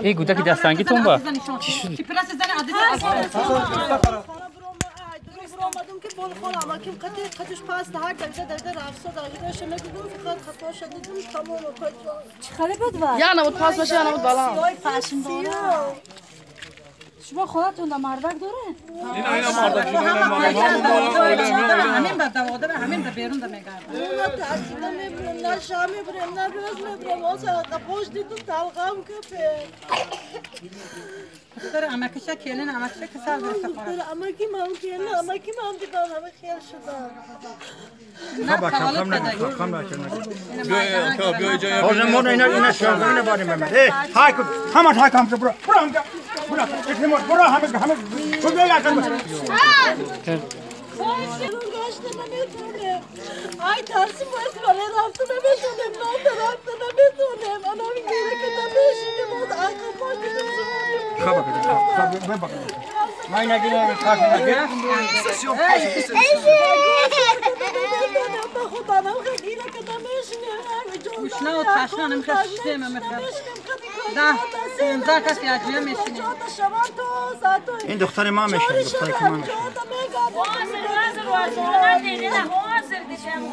ای گودک دستانگیتون با چی شد؟ اومدم که بال خالم که قدش پاس هر دقیقه رفت دقیقه شما دیدم فقط خطا شدیدم تمام چه خاله بود وقت؟ یا نبود پاس باشه یا نبود بالا سیای فشن داره شما خودتون در مردک داره؟ اینا مردک همین بعد دوادر همین در بیرون در میگردم نه تحصیل میبرم نه شام میبرم نه روز میبرم آسا قپوش دیدم تلقام کپه داره امکشا کلین امکشا که سر گرفته خورد امکی مام کلین امکی مام دیدم همه خیال شدم بیا جای حاضر اینا شغل باریم من های کن همه برو برو همه کجا لازم آی ترسی باید خاله رفته نمیتونم نه رفته نمیتونم انا میگه که نمیشینه بود آقا خب ما نگیریم کار نگیریم خدا من خیلی که نمیشینه گوشنا و تشنا نمیخواد شیشه نمیخواد ده 15 کسی عجیه میشینه این دختر ما میشه دختر که ما میشه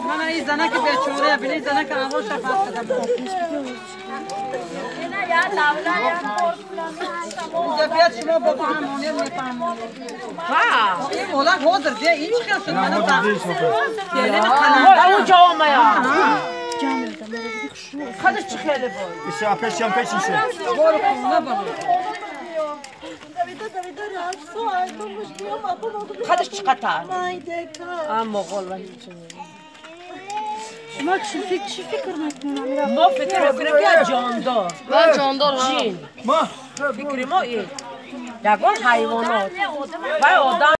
من این زنه که بیچاره بینی زنه که آواز شفاف کرده اینجا بیاد شما بابا همونه میفهمون این مولا حاضر دیه این چی خیلی شد منو اون جامعه خودش چی خیلی بود ایسا اپش جام پیشیشه برو خونه برو خودش چقدر اما مغول و هیچ شما چی فکر میکنید؟ ما فکر میکنیم که جاندار و جاندار جین ما فکر ما این یکان حیوانات و آدم